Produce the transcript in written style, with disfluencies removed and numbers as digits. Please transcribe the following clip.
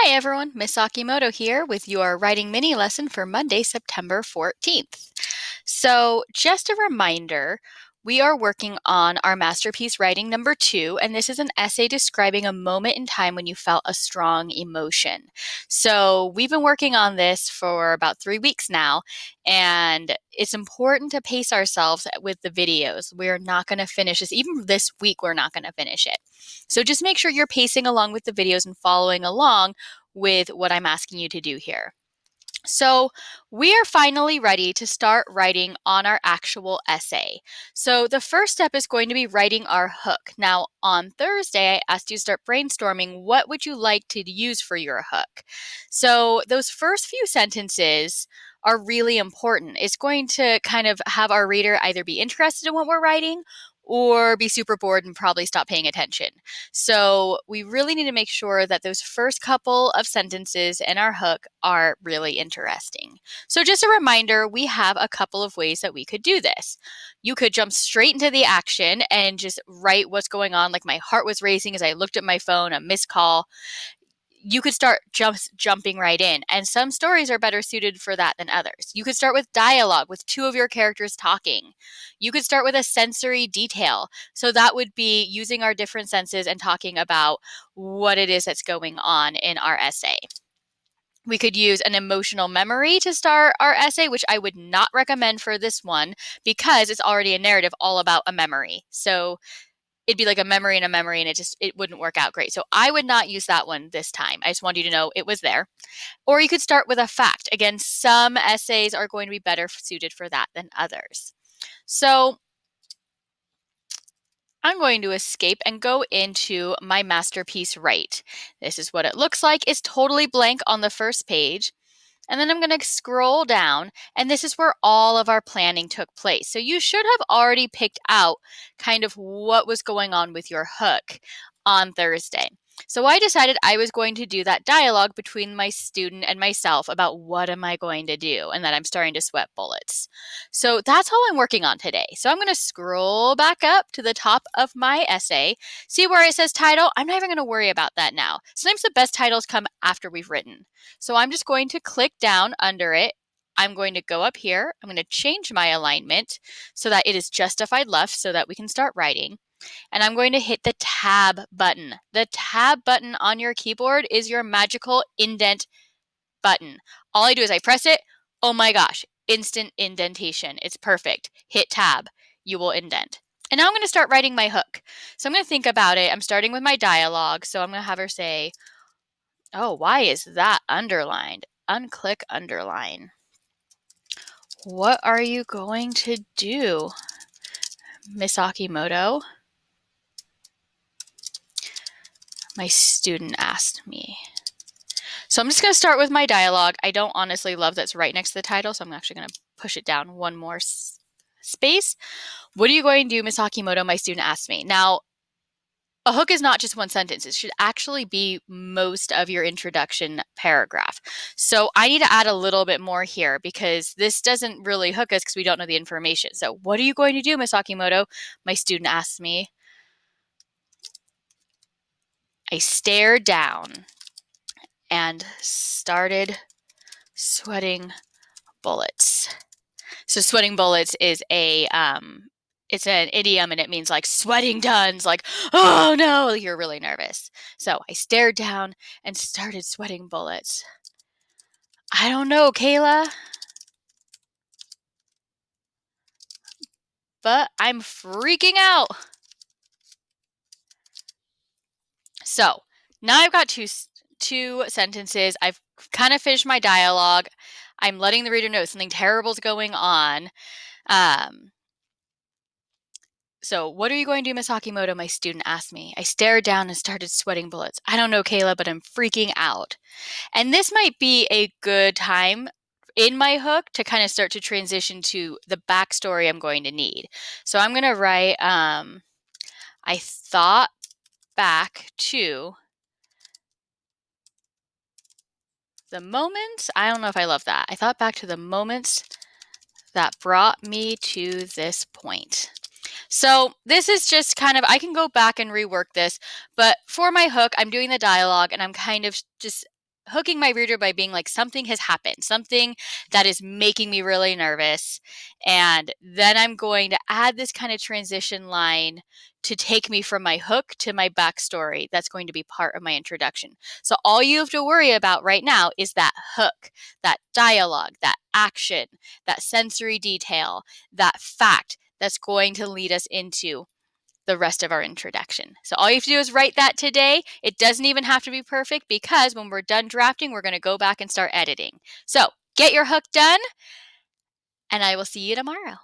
Hi everyone, Miss Akimoto here with your writing mini lesson for Monday, September 14th. So, just a reminder, we are working on our masterpiece writing number 2, and this is an essay describing a moment in time when you felt a strong emotion. So, we've been working on this for about 3 weeks now, and it's important to pace ourselves with the videos. We're not going to finish this. Even this week, we're not going to finish it. So, just make sure you're pacing along with the videos and following along with what I'm asking you to do here. So, we are finally ready to start writing on our actual essay. So, the first step is going to be writing our hook. Now, on Thursday, I asked you to start brainstorming what would you like to use for your hook. So, those first few sentences are really important. It's going to kind of have our reader either be interested in what we're writing or be super bored and probably stop paying attention. So we really need to make sure that those first couple of sentences in our hook are really interesting. So just a reminder, we have a couple of ways that we could do this. You could jump straight into the action and just write what's going on, like my heart was racing as I looked at my phone, a missed call. You could start jumping right in, and some stories are better suited for that than others. You could start with dialogue with two of your characters talking. You could start with a sensory detail. So that would be using our different senses and talking about what it is that's going on in our essay. We could use an emotional memory to start our essay, which I would not recommend for this one because it's already a narrative all about a memory. So it'd be like a memory and a memory, and it wouldn't work out great. So I would not use that one this time. I just want you to know it was there. Or you could start with a fact. Again, some essays are going to be better suited for that than others. So I'm going to escape and go into my masterpiece write. This is what it looks like. It's totally blank on the first page. And then I'm going to scroll down, and this is where all of our planning took place. So you should have already picked out kind of what was going on with your hook on Thursday. So I decided I was going to do that dialogue between my student and myself about what am I going to do, and that I'm starting to sweat bullets. So that's all I'm working on today. So I'm going to scroll back up to the top of my essay, see where it says title. I'm not even going to worry about that now. Sometimes the best titles come after we've written. So I'm just going to click down under it. I'm going to go up here. I'm going to change my alignment so that it is justified left so that we can start writing. And I'm going to hit the tab button. The tab button on your keyboard is your magical indent button. All I do is I press it. Oh my gosh, instant indentation. It's perfect. Hit tab. You will indent. And now I'm going to start writing my hook. So I'm going to think about it. I'm starting with my dialogue. So I'm going to have her say, oh, why is that underlined? Unclick underline. What are you going to do, Miss Akimoto? My student asked me. So I'm just going to start with my dialogue. I don't honestly love that's right next to the title, so I'm actually going to push it down one more space. What are you going to do, Miss Akimoto? My student asked me. Now, a hook is not just one sentence. It should actually be most of your introduction paragraph. So I need to add a little bit more here because this doesn't really hook us because we don't know the information. So what are you going to do, Miss Akimoto? My student asked me. I stared down and started sweating bullets. So sweating bullets is it's an idiom, and it means like sweating tons, like, oh no, you're really nervous. So I stared down and started sweating bullets. I don't know, Kayla, but I'm freaking out. So now I've got two sentences. I've kind of finished my dialogue. I'm letting the reader know something terrible is going on. So, what are you going to do, Miss Akimoto? My student asked me. I stared down and started sweating bullets. I don't know, Kayla, but I'm freaking out. And this might be a good time in my hook to kind of start to transition to the backstory I'm going to need. So I'm going to write, I thought back to the moments. I don't know if I love that. I thought back to the moments that brought me to this point. So this is just kind of, I can go back and rework this, but for my hook, I'm doing the dialogue and I'm kind of just hooking my reader by being like, something has happened, something that is making me really nervous. And then I'm going to add this kind of transition line to take me from my hook to my backstory. That's going to be part of my introduction. So all you have to worry about right now is that hook, that dialogue, that action, that sensory detail, that fact that's going to lead us into the rest of our introduction. So all you have to do is write that today. It doesn't even have to be perfect because when we're done drafting, we're going to go back and start editing. So get your hook done, and I will see you tomorrow.